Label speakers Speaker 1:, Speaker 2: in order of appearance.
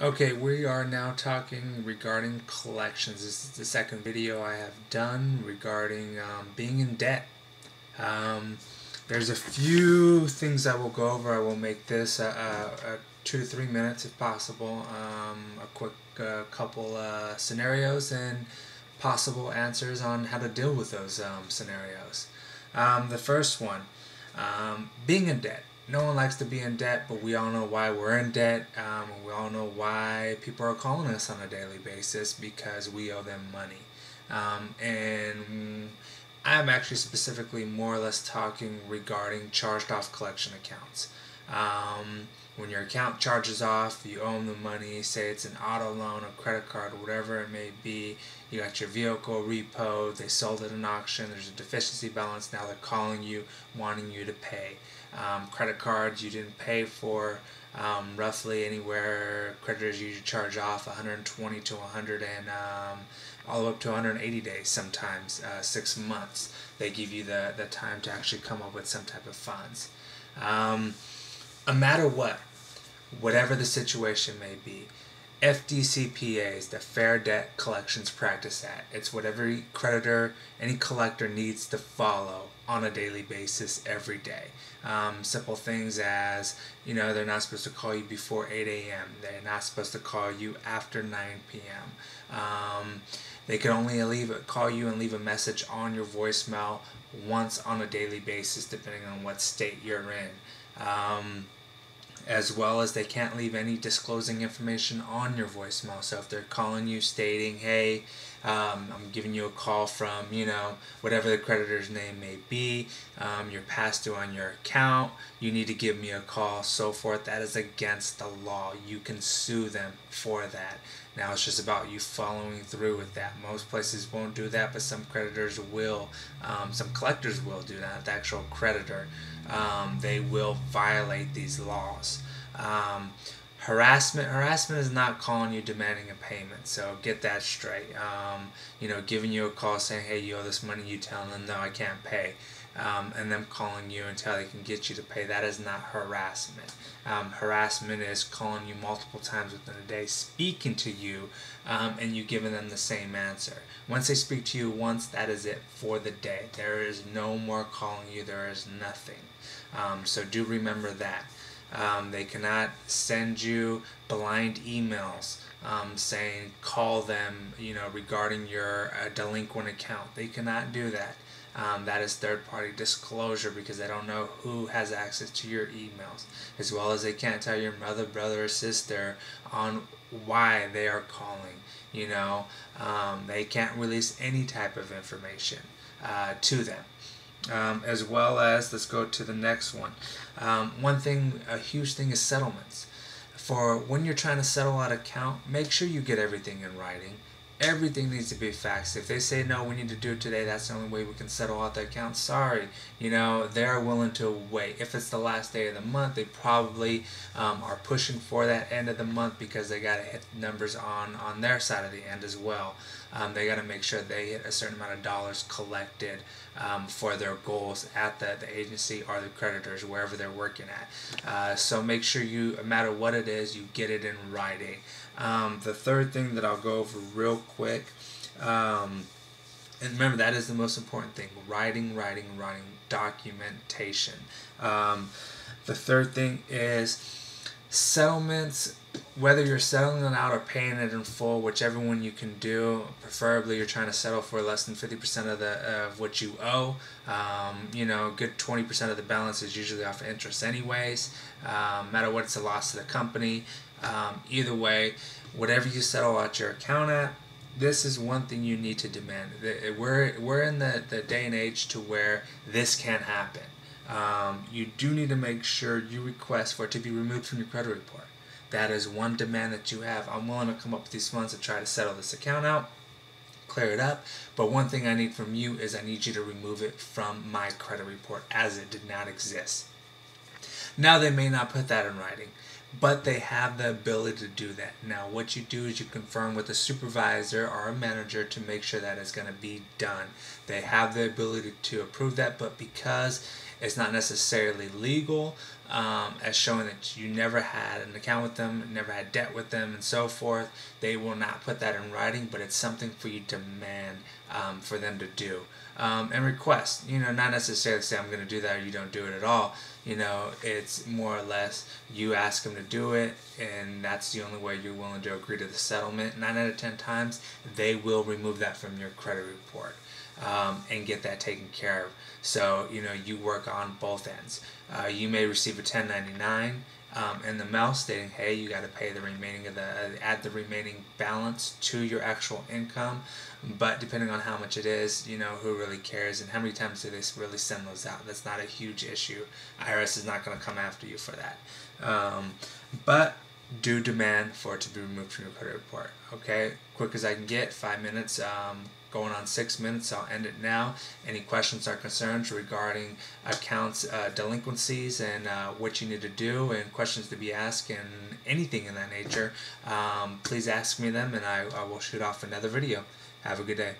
Speaker 1: Okay, we are now talking regarding collections. This is the second video I have done regarding being in debt. Um, there's a few things I will go over. I will make this 2 to 3 minutes if possible. A quick couple scenarios and possible answers on how to deal with those scenarios. The first one, being in debt. No one likes to be in debt, but we all know why we're in debt. We all know why people are calling us on a daily basis because we owe them money. And I'm actually specifically more or less talking regarding charged off collection accounts. When your account charges off, you owe them the money, say it's an auto loan, a credit card, whatever it may be, you got your vehicle repoed, they sold it at an auction, there's a deficiency balance, now they're calling you, wanting you to pay. Credit cards you didn't pay for, roughly anywhere, creditors usually charge off 120 to 100 and all the way up to 180 days sometimes, 6 months. They give you the time to actually come up with some type of funds. No matter what, whatever the situation may be, FDCPA is the Fair Debt Collections Practice Act. It's what every creditor, any collector needs to follow on a daily basis every day. Simple things as, they're not supposed to call you before 8 a.m. They're not supposed to call you after 9 p.m. They can only call you and leave a message on your voicemail once on a daily basis, depending on what state you're in. As well as they can't leave any disclosing information on your voicemail. So if they're calling you stating, hey, I'm giving you a call from, whatever the creditor's name may be, you're past due on your account, you need to give me a call, so forth, that is against the law. You can sue them for that. Now it's just about you following through with that. Most places won't do that, but some creditors will. Some collectors will do that. The actual creditor, they will violate these laws. Harassment is not calling you demanding a payment, so get that straight. Giving you a call saying, hey, you owe this money, you telling them, no, I can't pay, and them calling you until they can get you to pay, that is not harassment. Harassment is calling you multiple times within a day, speaking to you, and you giving them the same answer. Once they speak to you once, that is it for the day. There is no more calling you, there is nothing. So do remember that. They cannot send you blind emails saying call them, regarding your delinquent account. They cannot do that. That is third-party disclosure because they don't know who has access to your emails, as well as they can't tell your mother, brother, or sister on why they are calling. They can't release any type of information to them. As well as, let's go to the next one. A huge thing is settlements. For when you're trying to settle out account, make sure you get everything in writing. Everything needs to be faxed. If they say no, we need to do it today, that's the only way we can settle out the account. Sorry, they're willing to wait. If it's the last day of the month, they probably are pushing for that end of the month because they got to hit numbers on their side of the end as well. They got to make sure they hit a certain amount of dollars collected for their goals at the agency or the creditors, wherever they're working at. So make sure you, no matter what it is, you get it in writing. The third thing that I'll go over real quick, and remember that is the most important thing, writing, documentation. The third thing is settlements, whether you're settling it out or paying it in full, whichever one you can do. Preferably you're trying to settle for less than 50% of what you owe. Good 20% of the balance is usually off interest anyways. No matter what, it's a loss to the company. Either way, whatever you settle out your account at, this is one thing you need to demand. We're in the day and age to where this can't happen. You do need to make sure you request for it to be removed from your credit report. That is one demand that you have. I'm willing to come up with these funds to try to settle this account out, clear it up, but one thing I need from you is I need you to remove it from my credit report as it did not exist. Now they may not put that in writing, but they have the ability to do that. Now what you do is you confirm with a supervisor or a manager to make sure that it's going to be done. They have the ability to approve that, but because it's not necessarily legal, as showing that you never had an account with them, never had debt with them, and so forth. They will not put that in writing, but it's something for you to demand for them to do. And request, not necessarily say I'm going to do that or you don't do it at all. It's more or less you ask them to do it, and that's the only way you're willing to agree to the settlement. 9 out of 10 times, they will remove that from your credit report and get that taken care of. So, you work on both ends. You may receive a 1099 in the mail stating, hey, you got to pay the remaining add the remaining balance to your actual income. But depending on how much it is, who really cares, and how many times do they really send those out? That's not a huge issue. IRS is not going to come after you for that. But do demand for it to be removed from your credit report. Okay, quick as I can get, 5 minutes. Going on 6 minutes, I'll end it now. Any questions or concerns regarding accounts delinquencies and what you need to do, and questions to be asked, and anything in that nature, please ask me them, and I will shoot off another video. Have a good day.